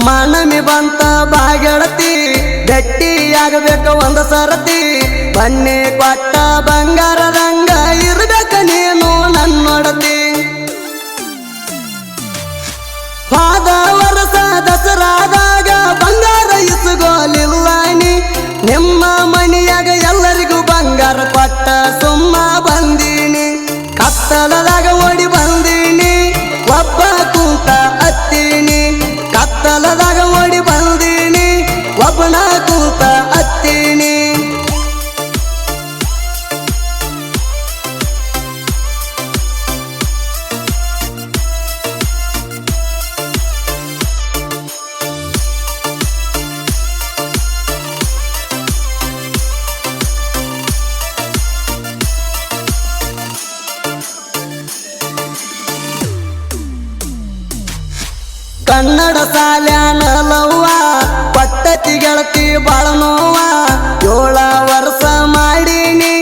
ಮಾನಮಿ ಬಂತ ಬಾಗೆಳತಿ ಗಟ್ಟಿಯಾಗಬೇಕು ಒಂದು ಸರತಿ ಬನ್ನಿ ಕೊಟ್ಟ ಬಂಗಾರದಂಗ ಇರ್ಬೇಕ ನೀನು ನನ್ನೊಡತಿ ಹೋದ ವರ್ಷ ದಸರಾದಾಗ ಬಂಗಾರ ಇಸುಗೋಲಿಲ್ಲ ನೀ ನಿಮ್ಮ ಮನೆಯಾಗ ಎಲ್ಲರಿಗೂ ಬಂಗಾರ ಕೊಟ್ಟ ಸುಮ್ಮ ಬಂದೀನಿ ಕತ್ತಲದಾಗ ಓಡಿ ಬಂದೀನಿ ಒಬ್ಬ ಕೂತ ಹತ್ತೀನಿ ಕತ್ತಲದಾಗ ಓಡಿ ಬಂದೀನಿ ಒಬ್ಬನ ಕೂತ ಹತ್ತೀನಿ ಕನ್ನಡ ಸಾಲ್ಯಾನಲವ್ವ ಪಟ್ಟತಿ ಗೆಳತಿ ಬಾಳ ನೋವ 7 ವರ್ಷ ಮಾಡೀನಿ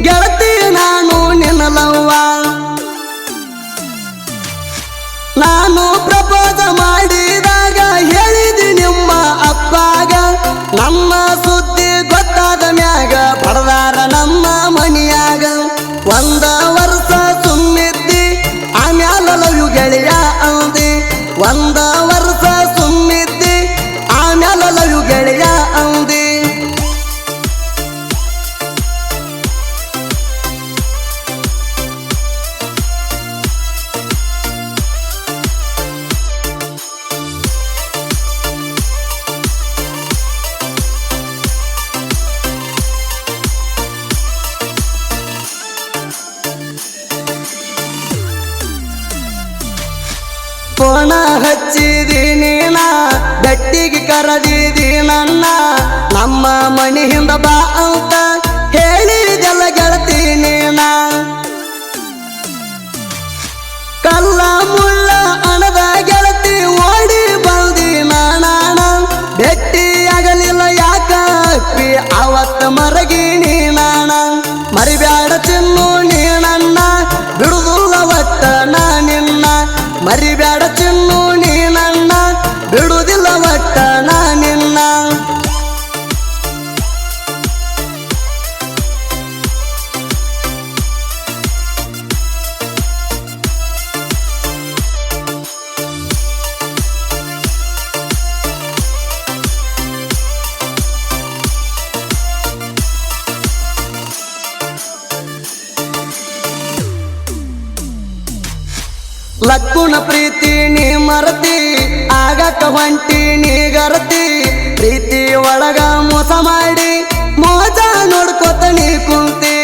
ಗೆಳತಿ ನಾನು ನಿನ್ನಲವ್ವ ನಾನು ಪ್ರಪೋಸ ಮಾಡಿದಾಗ ಹೇಳಿದಿ ನಿಮ್ಮ ಅಪ್ಪಾಗ ನಮ್ಮ ಸುದ್ದಿ ಗೊತ್ತಾದ ಮ್ಯಾಗ ಬಡದಾರ ನಮ್ಮ ಮನಿಯಾಗ 1 ವರ್ಷ ಸುಮ್ಮಿದ್ದಿ ಆಮ್ಯಾಲ ಲವ್ ಗೆಳೆಯ ಅಂದಿ 1 ವರ್ಷ ಸುಮ್ಮಿದ್ದಿ ಆಮ್ಯಾಲ ಲವ್ ಗೆಳೆಯ ಅಂದಿ ಫೋನ ಹಚ್ಚಿದೀನಿ ನಾ ಗಟ್ಟಿಗೆ ಕರೆದಿದಿ ನನ್ನ ನಮ್ಮ ಮನಿ ಹಿಂದ ಬಾ ಅಂತ ಹೇಳಿದೆಲ್ಲ ಗೆಳತಿ ನೀನ ಕಲ್ಲ ಮುಳ್ಳ ಅಣದ ಗೆಳತಿ ಓಡಿ ಬಂದಿ ನಾಣ ಭೇಟಿಯಾಗಲಿಲ್ಲ ಯಾಕ ಅಪ್ಪಿ ಅವತ್ತ ಮರಗಿಣಿ ನಾಣ ಮರಿಬ್ಯಾಡ ಚಿನ್ನು ನೀ ನನ್ನ ಬಿಡುದಿಲ್ಲ ಒಟ್ಟ ನಾ ನಿನ್ನ ಮರಿಬ್ಯಾಡ ಚಿನ್ನು ನೀ ನನ್ನ ಬಿಡುದಿಲ್ಲ ಒಟ್ಟ ನಾ ನಿನ್ನ ಲಕ್ಕುನ ಪ್ರೀತಿ ನೀ ಮರತಿ ಆಗಕ್ಕ ಹೊಂಟಿ ನೀ ಗರತಿ ಪ್ರೀತಿ ಒಳಗ ಮೋಸ ಮಾಡಿ ಮೋಸ ನೋಡ್ಕೊತ ನೀ ಕುಂತಿ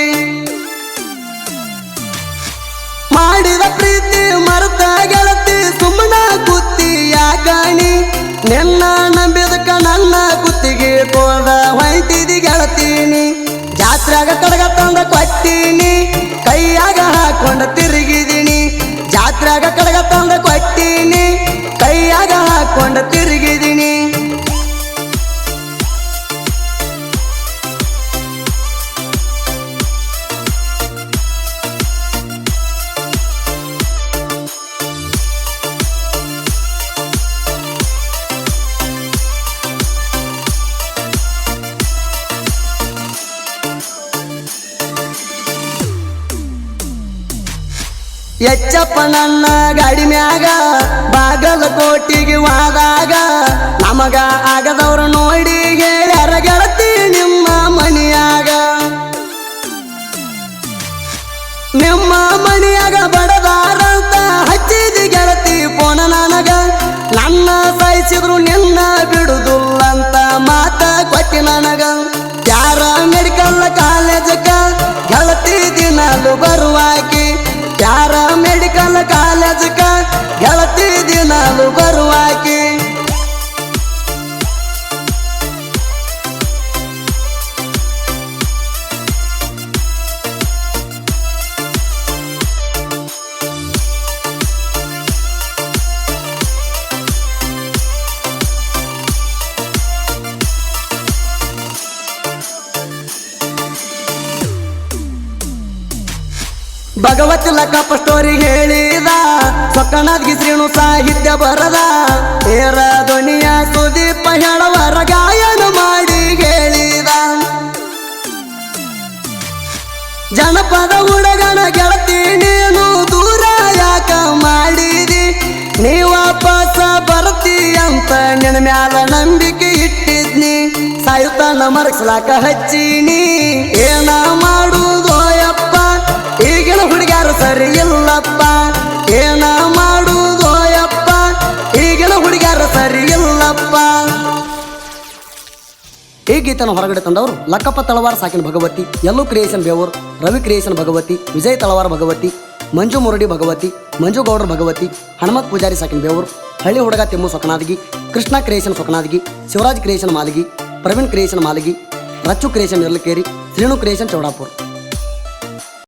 ಮಾಡಿದ ಪ್ರೀತಿ ಮರತ ಗೆಳತಿ ಸುಮ್ಮನ ಕುತ್ತಿ ಯಾಕಾಣಿ ನಿನ್ನ ನಂಬಿದಕ್ಕ ನನ್ನ ಕುತ್ತಿಗೆ ಕೋದ ಹೊಂಟಿದಿ ಗೆಳತೀನಿ ಜಾತ್ರೆಗ ಕಡಗ ತಂದ ಕೊಟ್ಟೀನಿ ಕೈಯಾಗ ಹಾಕೊಂಡ ತಿರುಗಿದೀನಿ ಜಾತ್ರೆಗ ಕಡಗ ತಂದ ಕೊಟ್ಟೀನಿ ಕೈಯಾಗ ಹಾಕೊಂಡ ತಿರುಗಿದೀನಿ ಎಚ್ಚಪ್ಪ ನನ್ನ ಗಾಡಿ ಮ್ಯಾಗ ಬಾಗಲಕೋಟಿಗೆ ಹೋದಾಗ ನಮಗ ಆಗದವ್ರು ನೋಡಿ ಹೇಳ್ಯಾರ ಗೆಳತಿ ನಿಮ್ಮ ಮನಿಯಾಗ ನಿಮ್ಮ ಮನಿಯಾಗ ಬಡದಾರಂತ ಹಚ್ಚಿದಿ ಗೆಳತಿ ಫೋನ ನನಗ ನನ್ನ ಸಾಯಿಸಿದ್ರು ನಿನ್ನ ಬಿಡುದಿಲ್ಲಂತ ಮಾತ ಕೊಟ್ಟಿ ನನಗ ಯಾರ ಮೆಡಿಕಲ್ ಕಾಲೇಜಕ್ಕ ಗೆಳತಿ ದಿನಾಲು ಬರುವಾಕಿ ಯಾರ ಮೆಡಿಕಲ್ ಕಾಲೇಜಕ್ಕ ಗೆಳತಿ ದಿನಾಲು ಬರುವಾಕಿ ಭಗವತ್ ಲಕ್ಕಪ್ಪ ಸ್ಟೋರಿ ಹೇಳಿದ ಸೊಕ್ಕನಾದ್ಗಿ ಶ್ರೀನು ಸಾಹಿತ್ಯ ಬರದ ಏರ ಧ್ವನಿಯ ಜಾನಪದ ಹುಡುಗನ ಗೆಳತಿ ನೀನು ದೂರ ಯಾಕ ಮಾಡಿದಿ ನೀ ವಾಪಸ ಬರ್ತಿ ಅಂತ ನಿನ್ನ ಮ್ಯಾಲ ನಂಬಿಕೆ ಇಟ್ಟಿದ್ನಿ ಸಾಯುತ್ತಾನ ಮರಗಿಸ್ಲಾಕ ಹಚ್ಚಿನಿ ಏನ ಮಾಡುವುದೋ ಯಪ್ಪ ಈಗಿನ ಹುಡುಗ್ಯಾರು ಸರಿ ಇಲ್ಲಪ್ಪ ಏನ ಮಾಡುವುದೋ ಯಪ್ಪ ಈಗಿನ ಹುಡುಗ್ಯಾರು ಸರಿ ಇಲ್ಲಪ್ಪ. ಈ ಗೀತನ ಹೊರಗಡೆ ತಂದವರು ಲಕ್ಕಪ್ಪ ತಳವಾರ ಸಾಕಿನ ಭಗವತಿ, ಯಲ್ಲು ಕ್ರಿಯೇಷನ್ ಬೇವೂರ್, ರವಿ ಕ್ರಿಯೇಷನ್ ಭಗವತಿ, ವಿಜಯ್ ತಳವಾರ ಭಗವತಿ, ಮಂಜು ಮುರಡಿ ಭಗವತಿ, ಮಂಜು ಗೌಡ್ರ ಭಗವತಿ, ಹನುಮತ್ ಪೂಜಾರಿ ಸಾಕಿನ ಬೇವೂರ್, ಹಳ್ಳಿ ಹುಡುಗ Thimmu Sokanadagi, Krishna creation Sokanadagi, Shivraj creation Malagi, Praveen creation Malagi, Rachchu creation Nirlakeri, Shrinu creation Chowdapur.